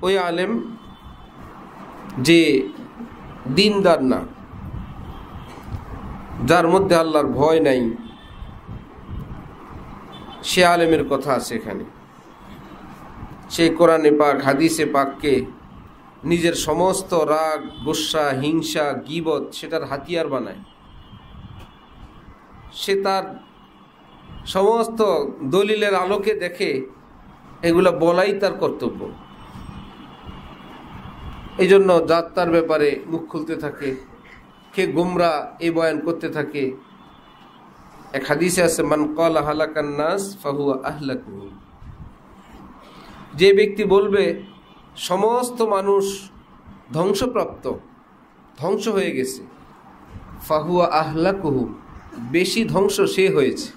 ওই আলেম যে দিনদার না, যার মধ্যে আল্লাহর ভয় নাই, সে আলেমের কথা আছে এখানে। সে কোরআনে পাক হাদিসে পাককে নিজের সমস্ত রাগ, গোসা, হিংসা, গীবত সেটার হাতিয়ার বানায়। সে তার সমস্ত দলিলের আলোকে দেখে এগুলা বলাই তার কর্তব্য। এই জন্য যাত্রার ব্যাপারে মুখ খুলতে থাকে, কে গুমরা এই বয়ান করতে থাকে। এক হাদিসে আছে, মান ক্বালা হালাকান নাস ফাহুয়া আহলাকুহু, যে ব্যক্তি বলবে সমস্ত মানুষ ধ্বংসপ্রাপ্ত, ধ্বংস হয়ে গেছে, ফাহুয়া আহলাকুহু, বেশি ধ্বংস সে হয়েছে।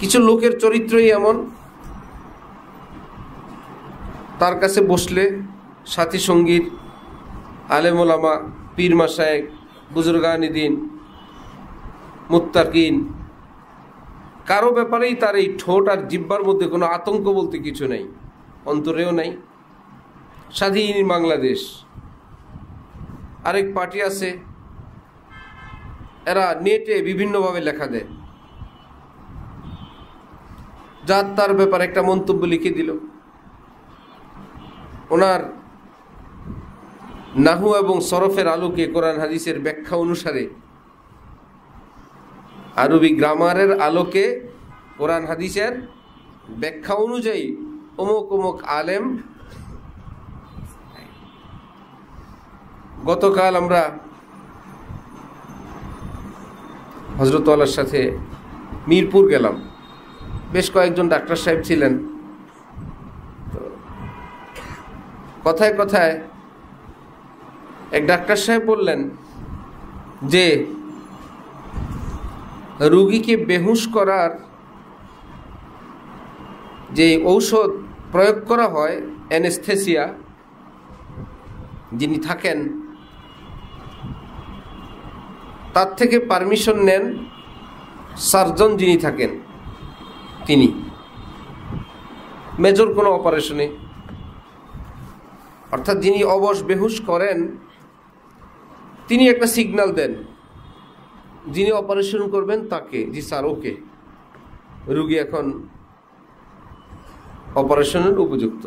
কিছু লোকের চরিত্রই এমন, তার কাছে বসলে সাথী সঙ্গীর, আলেম ওলামা, পীর মাশায়েখ, বুজুর্গানি দিন, মুত্তাকিন, কারো ব্যাপারেই তার এই ঠোঁট আর জিহ্বার মধ্যে কোনো আতঙ্ক বলতে কিছু নেই, অন্তরেও নাই। স্বাধীন বাংলাদেশ। আরেক পার্টি আছে, এরা নেটে বিভিন্নভাবে লেখা দেয়, যার তার ব্যাপারে একটা মন্তব্য লিখে দিল। ওনার নাহু এবং সরফের আলোকে, কোরআন হাদিসের ব্যাখ্যা অনুসারে, আরবি গ্রামারের আলোকে, কোরআন হাদিসের ব্যাখ্যা অনুযায়ী অমুক অমুক আলেম। গতকাল আমরা হযরতওয়ালার সাথে মিরপুর গেলাম। বেশ কয়েকজন ডাক্তার সাহেব ছিলেন। তো কথায় কথায় এক ডাক্তার সাহেব বললেন যে রোগীকে বেহুশ করার যে ঔষধ প্রয়োগ করা হয়, অ্যানেস্থেসিয়া, যিনি থাকেন তার থেকে পারমিশন নেন সার্জন যিনি থাকেন তিনি, মেজর কোনো অপারেশনে। অর্থাৎ যিনি অবশ বেহুশ করেন তিনি একটা সিগন্যাল দেন যিনি অপারেশন করবেন তাকে, জি স্যার ওকে, রুগী এখন অপারেশনের উপযুক্ত।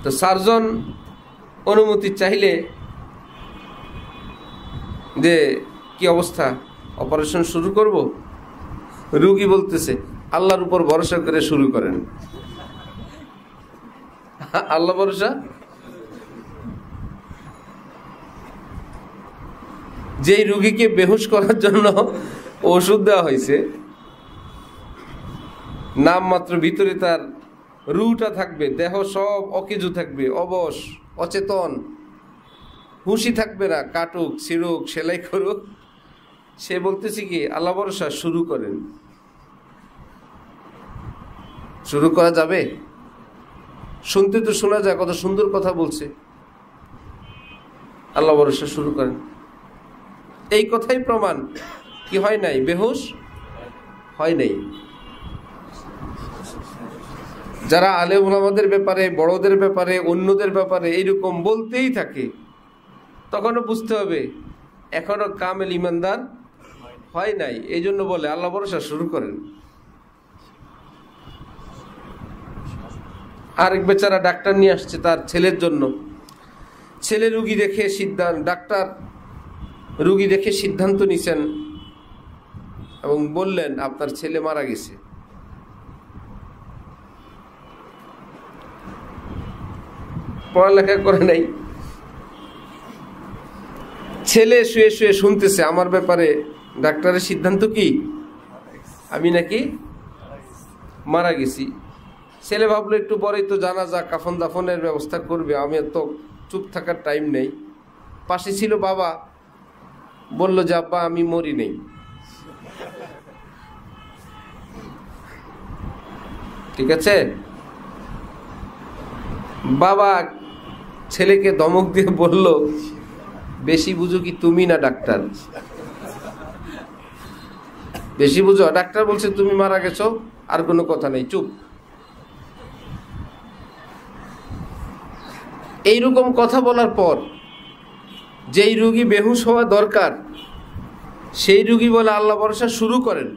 তো সার্জন অনুমতি চাইলে যে কি অবস্থা, অপারেশন শুরু করব? রুগী বলতেছে আল্লাহর উপর ভরসা করে শুরু করেন। আল্লাহ ভরসা? যেই রুগীকে বেহুশ করার জন্য ওষুধ দেওয়া হয়েছে, নাম মাত্র ভিতরে তার রুটা থাকবে, দেহ সব অকেজু থাকবে, অবশ, অচেতন, হুঁশি থাকবে না, কাটুক, ছিড়ুক, সেলাই করুক, সে বলতেছে কি আল্লাহ ভরসা শুরু করেন। শুরু করা যাবে? শুনতে তো শোনা যায়, কত সুন্দর কথা বলছে, আল্লাহ ভরসা শুরু করেন। এই কথাই প্রমাণ কি হয় নাই, বেহুশ হয় নাই। যারা আলেম ওলামাদের ব্যাপারে, বড়দের ব্যাপারে, অন্যদের ব্যাপারে এইরকম বলতেই থাকে, তখনও বুঝতে হবে এখনো কামেল ইমানদার হয় নাই। এই জন্য বলে আল্লাহ ভরসা শুরু করেন। আরেক বেচারা ডাক্তার নিয়ে আসছে তার ছেলের জন্য। ছেলে রুগী দেখে ডাক্তার রুগী দেখে সিদ্ধান্ত নিছেন এবং বললেন আপনার ছেলে মারা গেছে। পড়ালেখা করে নাই, ছেলে শুয়ে শুয়ে শুনতেছে আমার ব্যাপারে ডাক্তারের সিদ্ধান্ত কি, আমি নাকি মারা গেছি। ছেলে ভাবলো একটু পরেই তো জানাজা, কাফন দাফনের ব্যবস্থা করবে, আমি তো চুপ থাকার টাইম নেই। পাশে ছিল বাবা, বলল যে আব্বা আমি মরি নেই। ঠিক আছে, বাবা ছেলেকে ধমক দিয়ে বলল বেশি বুঝো কি তুমি না ডাক্তার, বেশি বুঝো। ডাক্তার বলছে তুমি মারা গেছো, আর কোনো কথা নেই, চুপ। এইরকম কথা বলার পর যেই রুগী বেহুশ হওয়া দরকার সেই রুগী বলে আল্লাহ ভরসা শুরু করেন।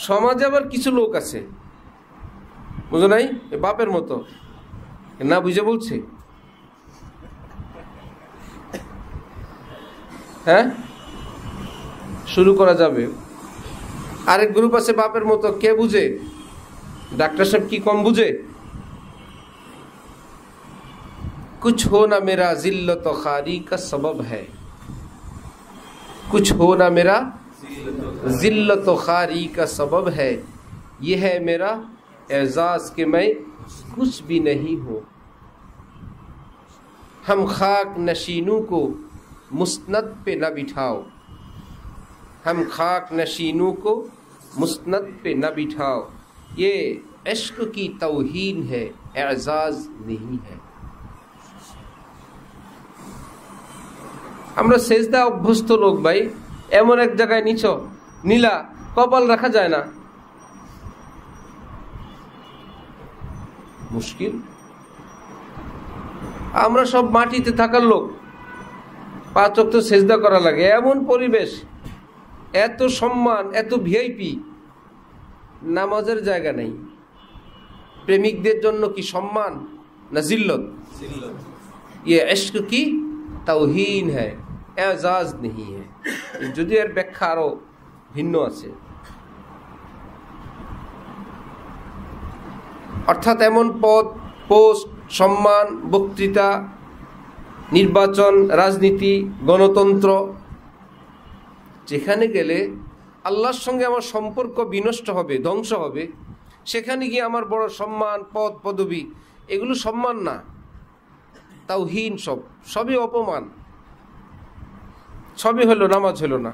সমাজে আবার কিছু লোক আছে, বুঝো নাই, বাপের মতো না বুঝে বলছে, হ্যাঁ শুরু করা যাবে। আরেক গ্রুপ আছে বাপের মতো, কে বুঝে? ডাক্তার সাহেব কি কম বুঝে? कुछ होना मेरा जिल्लत खारी का सबब है, कुछ होना मेरा जिल्लत खारी का सबब है, ये है मेरा एजाज कि मैं कुछ भी नहीं हूँ। हम खाक नशीनों को मुस्नद पे न बिठाओ, हम खाक नशीनों को मुस्नद पे न बिठाओ, ये इश्क की तौहीन है, एजाज नहीं है। আমরা সেজদা অভ্যস্ত লোক ভাই, এমন এক জায়গায় নীলা কপাল রাখা যায় না, মুশকিল। আমরা সব মাটিতে থাকার লোক, 5 ওয়াক্ত সেজদা করা লাগে, এমন পরিবেশ, এত সম্মান, এত ভিআইপি, নামাজের জায়গা নেই। প্রেমিকদের জন্য কি সম্মান না জিল্লত? ये इश्क की तौहीन है, एजाज नहीं है। যদি এর ব্যাখ্যা আরো ভিন্ন আছে। অর্থাৎ এমন পদ, পোস্ট, সম্মান, বক্তৃতা, নির্বাচন, রাজনীতি, গণতন্ত্র, যেখানে গেলে আল্লাহর সঙ্গে আমার সম্পর্ক বিনষ্ট হবে, ধ্বংস হবে, সেখানে গিয়ে আমার বড় সম্মান, পদ, পদবি, এগুলো সম্মান না, তাওহীন, সবই অপমান, সবই হলো নামাজ হলো না।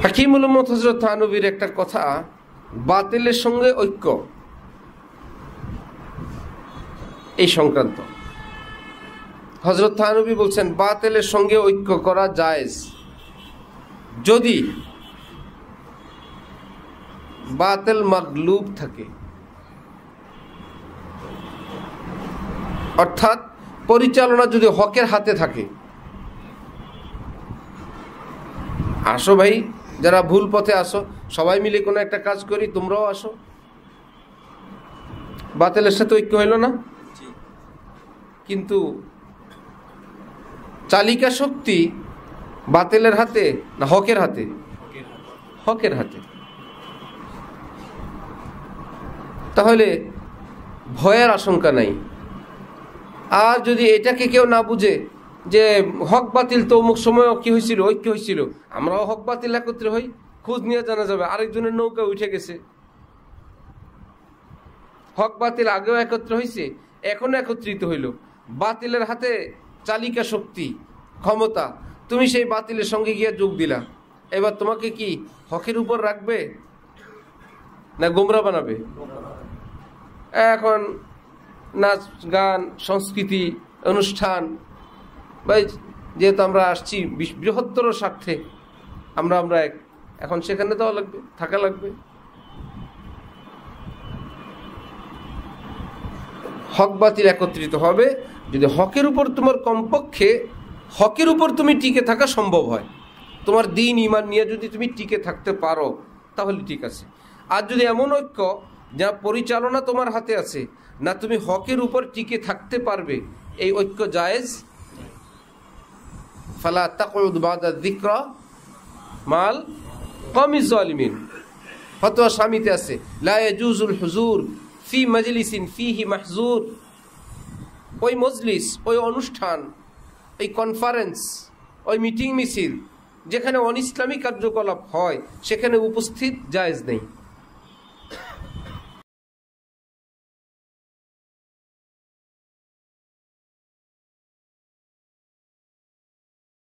হাকিমুল উম্মত হযরত থানবীর একটা কথা, বাতিলের সঙ্গে ঐক্য, এই সংক্রান্ত হযরত থানবী বলছেন বাতিলের সঙ্গে ঐক্য করা জায়েজ যদি বাতিল মাগলুব থাকে, অর্থাৎ পরিচালনা যদি হকের হাতে থাকে। আসো ভাই, যারা ভুল পথে আসো, সবাই মিলে কোনো একটা কাজ করি, তোমরাও আসো, বাতিলের সাথে ঐক্য হইল না। কিন্তু চালিকা শক্তি বাতিলের হাতে না হকের হাতে? হকের হাতে। তাহলে ভয়ের আশঙ্কা নাই। আর যদি এটাকে কেউ না বুঝে যে হক বাতিল তো অমুক সময় কি হয়েছিল, ঐক্য হয়েছিল, আমরাও হক বাতিল একত্রে হই, খোঁজ নিয়ে জানা যাবে আরেকজনের নৌকা উঠে গেছে। হক বাতিল আগেও একত্র হয়েছে, এখনো একত্রিত হইল। বাতিলের হাতে চালিকা শক্তি, ক্ষমতা, তুমি সেই বাতিলের সঙ্গে গিয়ে যোগ দিলা, এবার তোমাকে কি হকের উপর রাখবে না গোমরা বানাবে? এখন নাচ গান, সংস্কৃতি, অনুষ্ঠান, ভাই যেহেতু আমরা আসছি বৃহত্তর স্বার্থে, আমরা এক, এখন সেখানে দেওয়া লাগবে, থাকা লাগবে। হক বাতিল একত্রিত হবে যদি হকের উপর তোমার, কমপক্ষে হকের উপর তুমি টিকে থাকা সম্ভব হয়। তোমার দিন ইমান নিয়ে যদি তুমি টিকে থাকতে পারো তাহলে ঠিক আছে। আর যদি এমন ঐক্য যা পরিচালনা তোমার হাতে আছে না, তুমি হকের উপর টিকে থাকতে পারবে, এই ঐক্য জায়েজ। ফালা তাকউদ বাদা যিকরা মাল কওমিজ জালিমিন, ফতোয়া স্বামীতে আছে, লা ইয়াজুজুল হুজুর ফি মাজলিসিন ফিহি মাহজুর। ওই মজলিস, ওই অনুষ্ঠান, ওই কনফারেন্স, ওই মিটিং মিছিল যেখানে অন ইসলামী কার্যকলাপ হয়, সেখানে উপস্থিত জায়েজ নেই।